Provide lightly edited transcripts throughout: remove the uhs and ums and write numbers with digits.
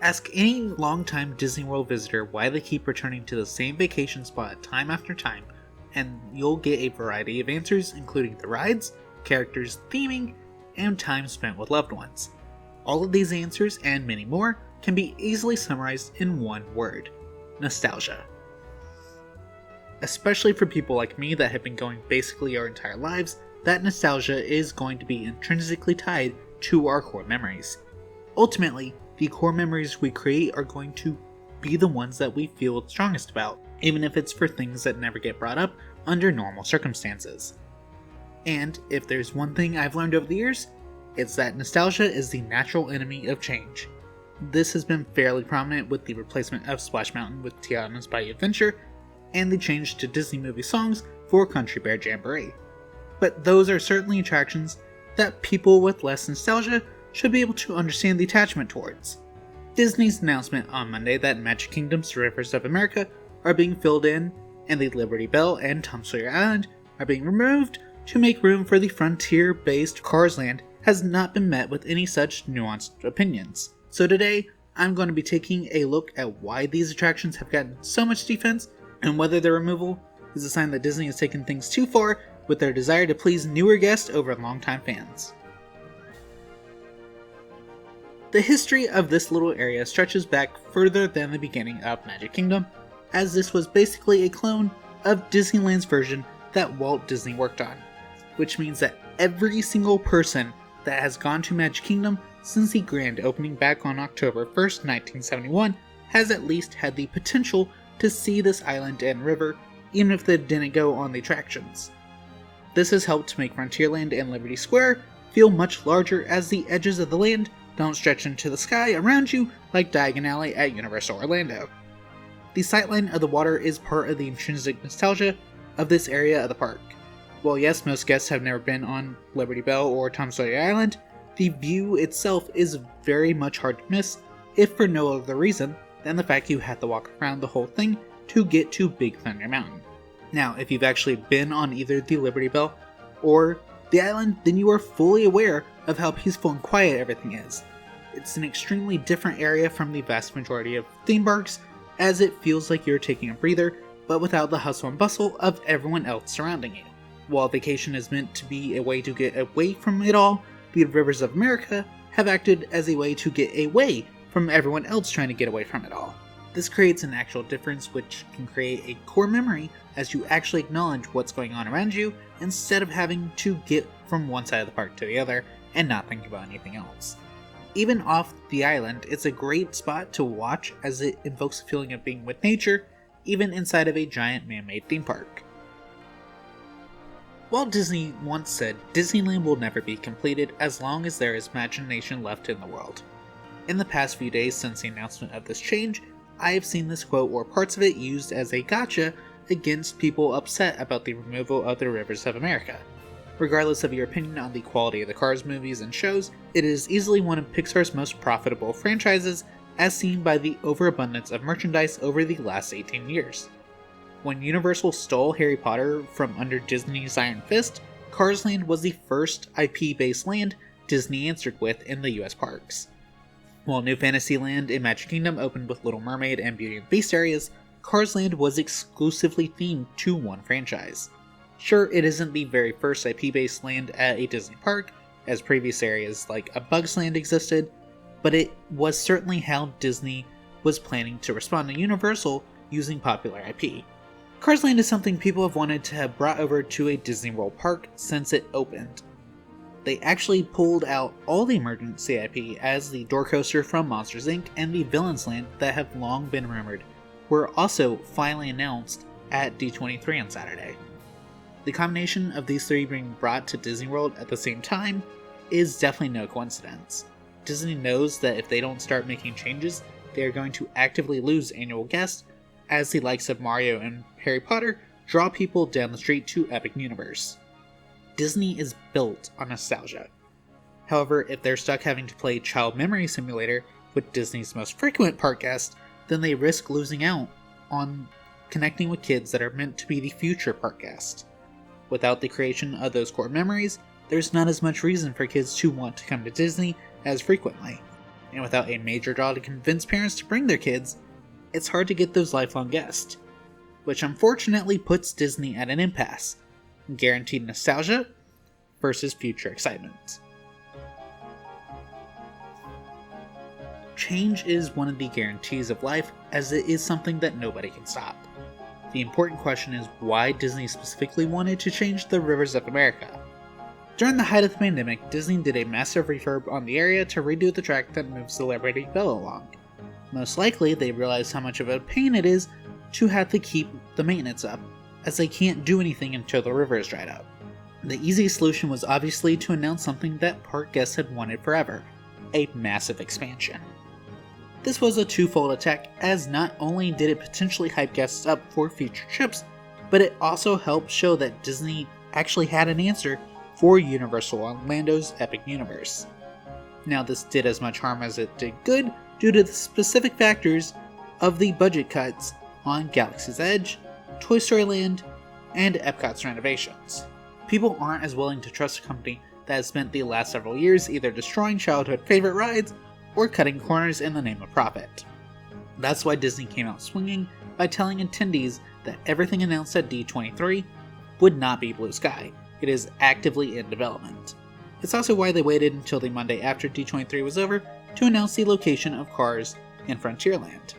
Ask any longtime Disney World visitor why they keep returning to the same vacation spot time after time, and you'll get a variety of answers, including the rides, characters, theming, and time spent with loved ones. All of these answers, and many more, can be easily summarized in one word: nostalgia. Especially for people like me that have been going basically our entire lives, that nostalgia is going to be intrinsically tied to our core memories. Ultimately, the core memories we create are going to be the ones that we feel strongest about, even if it's for things that never get brought up under normal circumstances. And if there's one thing I've learned over the years, it's that nostalgia is the natural enemy of change. This has been fairly prominent with the replacement of Splash Mountain with Tiana's Bayou Adventure, and the change to Disney movie songs for Country Bear Jamboree. But those are certainly attractions that people with less nostalgia should be able to understand the attachment towards. Disney's announcement on Monday that Magic Kingdom's Rivers of America are being filled in, and the Liberty Belle and Tom Sawyer Island are being removed to make room for the frontier-based Cars Land has not been met with any such nuanced opinions. So today, I'm going to be taking a look at why these attractions have gotten so much defense, and whether their removal is a sign that Disney has taken things too far with their desire to please newer guests over longtime fans. The history of this little area stretches back further than the beginning of Magic Kingdom, as this was basically a clone of Disneyland's version that Walt Disney worked on, which means that every single person that has gone to Magic Kingdom since the grand opening back on October 1st, 1971, has at least had the potential to see this island and river, even if they didn't go on the attractions. This has helped to make Frontierland and Liberty Square feel much larger, as the edges of the land don't stretch into the sky around you like Diagon Alley at Universal Orlando. The sightline of the water is part of the intrinsic nostalgia of this area of the park. While yes, most guests have never been on Liberty Belle or Tom Sawyer Island, the view itself is very much hard to miss, if for no other reason than the fact you have to walk around the whole thing to get to Big Thunder Mountain. Now, if you've actually been on either the Liberty Belle or the island, then you are fully aware of how peaceful and quiet everything is. It's an extremely different area from the vast majority of theme parks, as it feels like you're taking a breather, but without the hustle and bustle of everyone else surrounding you. While vacation is meant to be a way to get away from it all, the Rivers of America have acted as a way to get away from everyone else trying to get away from it all. This creates an actual difference, which can create a core memory as you actually acknowledge what's going on around you, instead of having to get from one side of the park to the other and not think about anything else. Even off the island, it's a great spot to watch, as it invokes a feeling of being with nature, even inside of a giant man-made theme park. Walt Disney once said, "Disneyland will never be completed as long as there is imagination left in the world." In the past few days since the announcement of this change, I have seen this quote or parts of it used as a gotcha against people upset about the removal of the Rivers of America. Regardless of your opinion on the quality of the Cars movies and shows, it is easily one of Pixar's most profitable franchises, as seen by the overabundance of merchandise over the last 18 years. When Universal stole Harry Potter from under Disney's Iron Fist, Cars Land was the first IP-based land Disney answered with in the US parks. While New Fantasyland and Magic Kingdom opened with Little Mermaid and Beauty and the Beast areas, Cars Land was exclusively themed to one franchise. Sure, it isn't the very first IP-based land at a Disney park, as previous areas like A Bug's Land existed, but it was certainly how Disney was planning to respond to Universal using popular IP. Cars Land is something people have wanted to have brought over to a Disney World park since it opened. They actually pulled out all the emergency IP, as the door coaster from Monsters Inc. and the Villains Land that have long been rumored were also finally announced at D23 on Saturday. The combination of these three being brought to Disney World at the same time is definitely no coincidence. Disney knows that if they don't start making changes, they are going to actively lose annual guests, as the likes of Mario and Harry Potter draw people down the street to Epic Universe. Disney is built on nostalgia. However, if they're stuck having to play Child Memory Simulator with Disney's most frequent park guests, then they risk losing out on connecting with kids that are meant to be the future park guests. Without the creation of those core memories, there's not as much reason for kids to want to come to Disney as frequently. and without a major draw to convince parents to bring their kids, it's hard to get those lifelong guests, which unfortunately puts Disney at an impasse: guaranteed nostalgia versus future excitement. Change is one of the guarantees of life, as it is something that nobody can stop. The important question is why Disney specifically wanted to change the Rivers of America. During the height of the pandemic, Disney did a massive refurb on the area to redo the track that moves celebrity Belle along. Most likely, they realized how much of a pain it is to have to keep the maintenance up, as they can't do anything until the river is dried up. The easiest solution was obviously to announce something that park guests had wanted forever: a massive expansion. This was a twofold attack, as not only did it potentially hype guests up for future trips, but it also helped show that Disney actually had an answer for Universal Orlando's epic universe. Now, this did as much harm as it did good due to the specific factors of the budget cuts on Galaxy's Edge, Toy Story Land, and Epcot's renovations. People aren't as willing to trust a company that has spent the last several years either destroying childhood favorite rides or cutting corners in the name of profit. That's why Disney came out swinging by telling attendees that everything announced at D23 would not be blue sky. It is actively in development. It's also why they waited until the Monday after D23 was over to announce the location of Cars in Frontierland.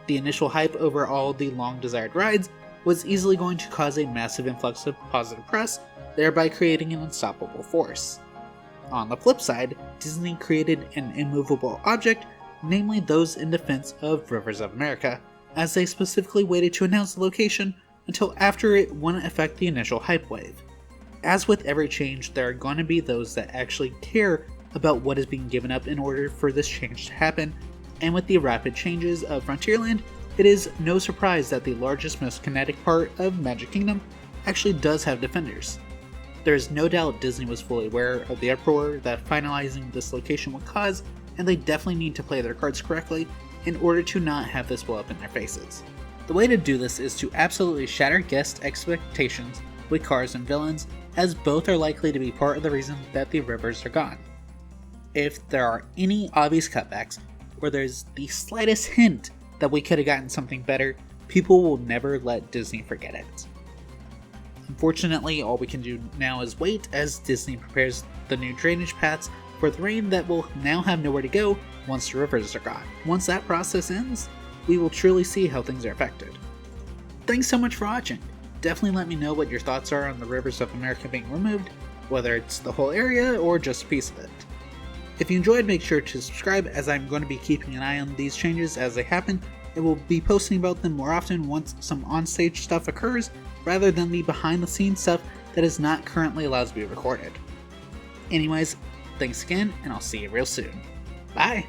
The initial hype over all the long-desired rides was easily going to cause a massive influx of positive press, thereby creating an unstoppable force. On the flip side, Disney created an immovable object, namely those in defense of Rivers of America, as they specifically waited to announce the location until after it wouldn't affect the initial hype wave. As with every change, there are going to be those that actually care about what is being given up in order for this change to happen, and with the rapid changes of Frontierland, it is no surprise that the largest, most kinetic part of Magic Kingdom actually does have defenders. There is no doubt Disney was fully aware of the uproar that finalizing this location would cause, and they definitely need to play their cards correctly in order to not have this blow up in their faces. The way to do this is to absolutely shatter guest expectations with Cars and Villains, as both are likely to be part of the reason that the rivers are gone. If there are any obvious cutbacks, or there's the slightest hint that we could have gotten something better, people will never let Disney forget it. Unfortunately, all we can do now is wait as Disney prepares the new drainage paths for the rain that will now have nowhere to go once the rivers are gone. Once that process ends, we will truly see how things are affected. Thanks so much for watching. Definitely let me know what your thoughts are on the Rivers of America being removed, whether it's the whole area or just a piece of it. If you enjoyed, make sure to subscribe, as I'm going to be keeping an eye on these changes as they happen, and will be posting about them more often once some onstage stuff occurs, rather than the behind the scenes stuff that is not currently allowed to be recorded. Anyways, thanks again, and I'll see you real soon. Bye!